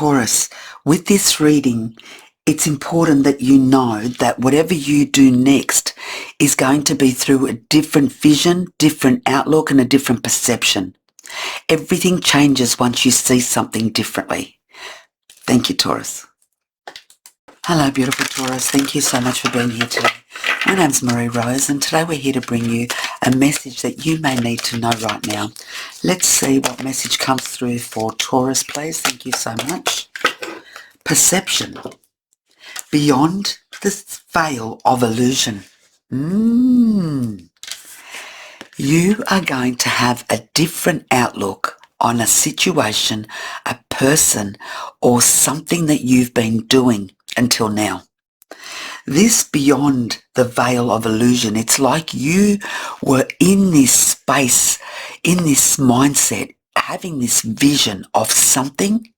Taurus, with this reading, it's important that you know that whatever you do next is going to be through a different vision, different outlook, and a different perception. Everything changes once you see something differently. Thank you, Taurus. Hello, beautiful Taurus. Thank you so much for being here today. My name's Marie Rose, and today we're here to bring you a message that you may need to know right now. Let's see what message comes through for Taurus, please. Thank you so much. Perception. Beyond the veil of illusion. You are going to have a different outlook on a situation, a person, or something that you've been doing until now. This beyond the veil of illusion, it's like you were in this space, in this mindset, having this vision of something.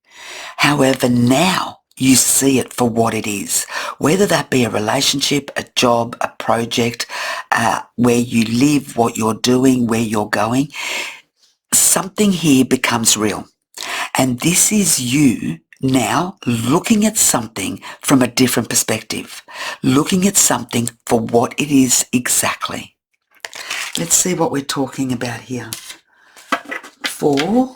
However, now you see it for what it is, whether that be a relationship, a job, a project, where you live, what you're doing, where you're going. Something here becomes real. And this is you now looking at something from a different perspective, looking at something for what it is exactly. Let's see what we're talking about here. For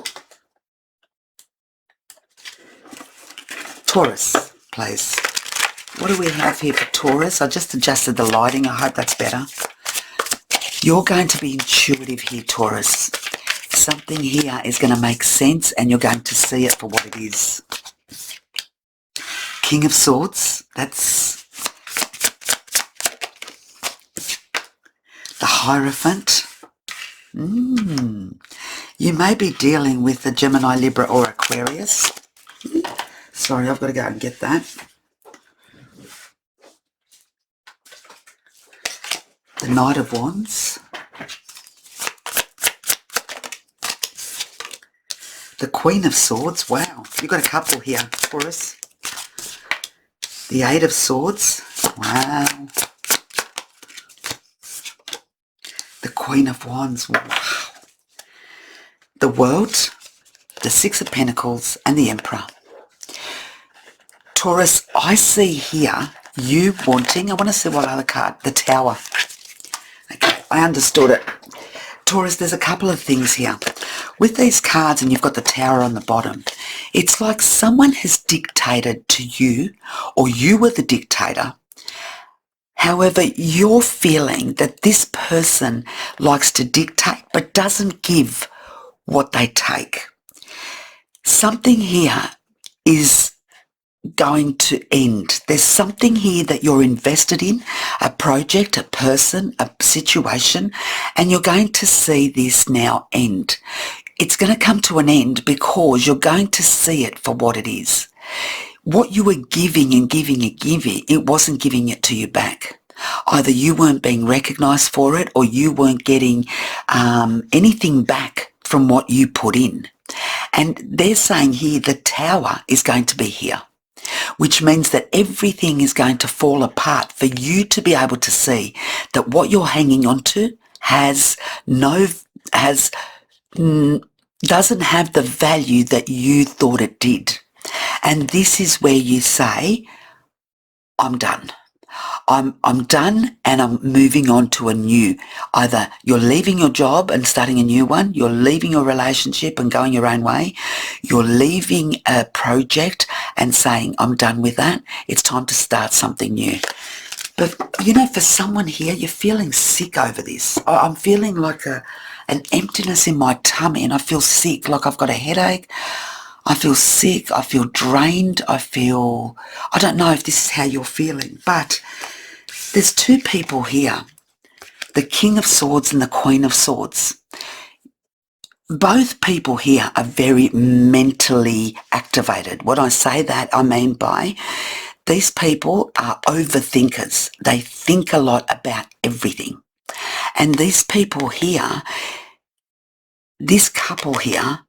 Taurus, please. What do we have here for Taurus? I just adjusted the lighting. I hope that's better. You're going to be intuitive here, Taurus. Something here is going to make sense and you're going to see it for what it is. King of Swords, that's the Hierophant. You may be dealing with a Gemini, Libra or Aquarius. Sorry, I've got to go and get that. The Knight of Wands. The Queen of Swords. Wow, you've got a couple here, Taurus. The Eight of Swords. Wow. The Queen of Wands. Wow. The World, the Six of Pentacles, and the Emperor. Taurus, I see here you wanting, I want to see what other card, the Tower. Okay, I understood it. Taurus, there's a couple of things here. With these cards, and you've got the Tower on the bottom, it's like someone has dictated to you, or you were the dictator. However, you're feeling that this person likes to dictate, but doesn't give what they take. Something here is going to end. There's something here that you're invested in, a project, a person, a situation, and you're going to see this now end. It's going to come to an end because you're going to see it for what it is. What you were giving and giving and giving, it wasn't giving it to you back. Either you weren't being recognized for it or you weren't getting anything back from what you put in. And they're saying here the Tower is going to be here, which means that everything is going to fall apart for you to be able to see that what you're hanging on to doesn't have the value that you thought it did. And this is where you say, I'm done. I'm done and I'm moving on to a new. Either you're leaving your job and starting a new one, you're leaving your relationship and going your own way, you're leaving a project and saying, I'm done with that. It's time to start something new. But, you know, for someone here, you're feeling sick over this. I'm feeling like an emptiness in my tummy and I feel sick, like I've got a headache. I feel sick. I feel drained. I don't know if this is how you're feeling, but there's two people here, the King of Swords and the Queen of Swords. Both people here are very mentally activated. When I say that, I mean by these people are overthinkers. They think a lot about everything. And these people here, this couple here,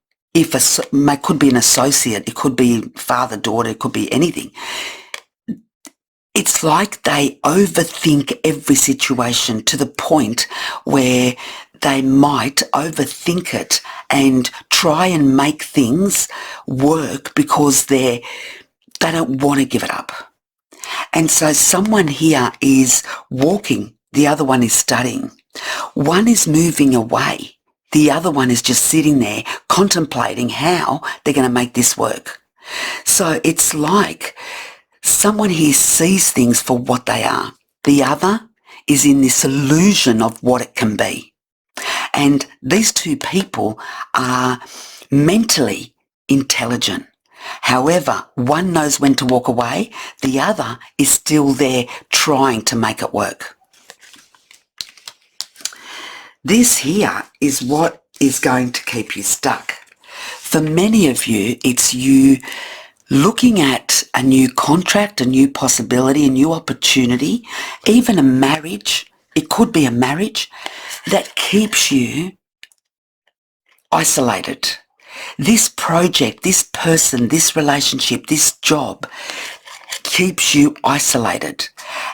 could be an associate, it could be father, daughter, it could be anything. It's like they overthink every situation to the point where they might overthink it and try and make things work because they don't want to give it up. And so someone here is walking, the other one is studying. One is moving away, the other one is just sitting there contemplating how they're going to make this work. So it's like someone here sees things for what they are. The other is in this illusion of what it can be. And these two people are mentally intelligent. However, one knows when to walk away, the other is still there trying to make it work. This here is what is going to keep you stuck. For many of you, it's you looking at a new contract, a new possibility, a new opportunity, even a marriage. It could be a marriage that keeps you isolated. This project, this person, this relationship, this job keeps you isolated.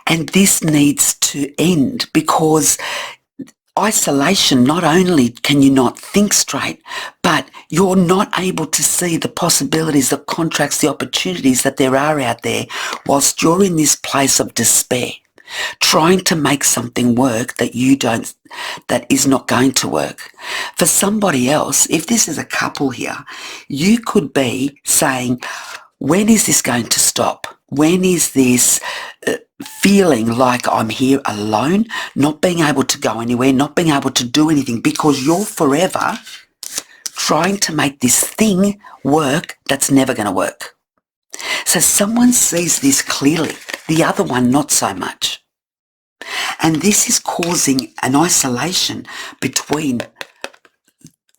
And this needs to end because isolation, not only can you not think straight, but you're not able to see the possibilities, the contracts, the opportunities that there are out there whilst you're in this place of despair, trying to make something work that is not going to work. For somebody else, if this is a couple here, you could be saying, when is this going to stop? When is this feeling like I'm here alone, not being able to go anywhere, not being able to do anything because you're forever trying to make this thing work that's never going to work. So someone sees this clearly, the other one not so much. And this is causing an isolation between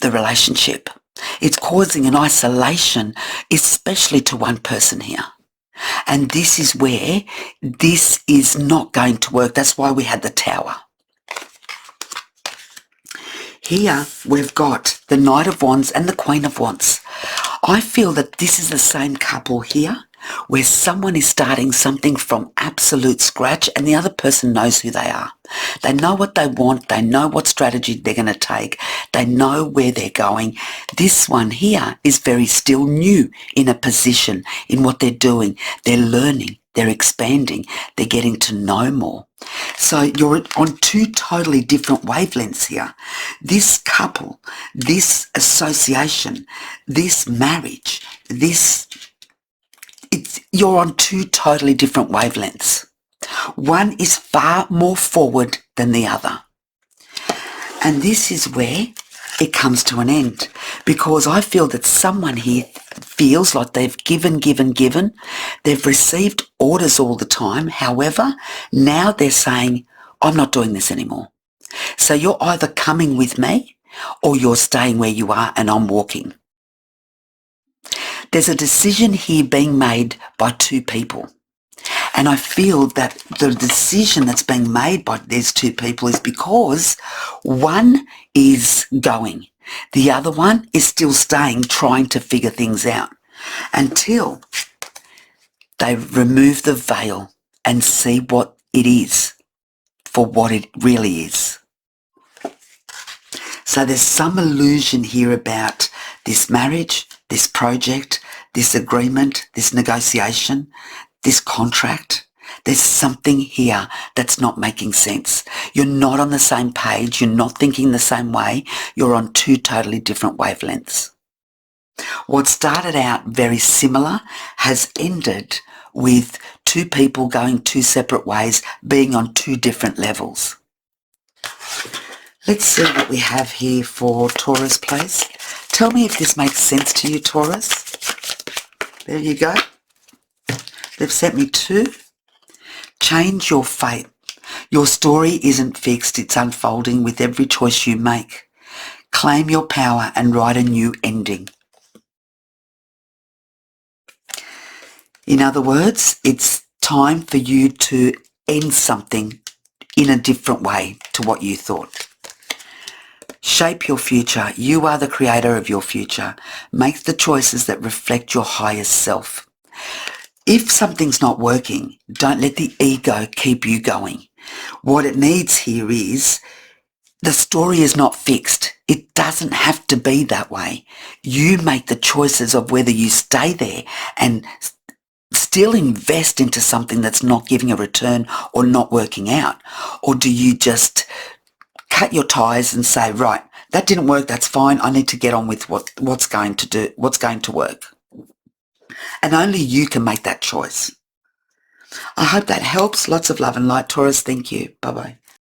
the relationship. It's causing an isolation, especially to one person here. And this is where this is not going to work. That's why we had the Tower. Here we've got the Knight of Wands and the Queen of Wands. I feel that this is the same couple here, where someone is starting something from absolute scratch and the other person knows who they are. They know what they want, they know what strategy they're going to take, they know where they're going. This one here is very still new in a position, in what they're doing. They're learning, they're expanding, they're getting to know more. So you're on two totally different wavelengths here. This couple, this association, this marriage, you're on two totally different wavelengths. One is far more forward than the other. And this is where it comes to an end, because I feel that someone here feels like they've given. They've received orders all the time. However, now they're saying, I'm not doing this anymore. So you're either coming with me or you're staying where you are and I'm walking. There's a decision here being made by two people. And I feel that the decision that's being made by these two people is because one is going. The other one is still staying, trying to figure things out until they remove the veil and see what it is for what it really is. So there's some illusion here about this marriage, this project, this agreement, this negotiation, this contract. There's something here that's not making sense. You're not on the same page. You're not thinking the same way. You're on two totally different wavelengths. What started out very similar has ended with two people going two separate ways, being on two different levels. Let's see what we have here for Taurus, please. Tell me if this makes sense to you, Taurus. There you go. They've sent me two. Change your fate. Your story isn't fixed, it's unfolding with every choice you make. Claim your power and write a new ending. In other words, it's time for you to end something in a different way to what you thought. Shape your future. You are the creator of your future. Make the choices that reflect your highest self. If something's not working, don't let the ego keep you going. What it needs here is the story is not fixed. It doesn't have to be that way. You make the choices of whether you stay there and still invest into something that's not giving a return or not working out. Or do you just cut your ties and say, right, that didn't work, that's fine. I need to get on with what's going to work. And only you can make that choice. I hope that helps. Lots of love and light, Taurus. Thank you. Bye-bye.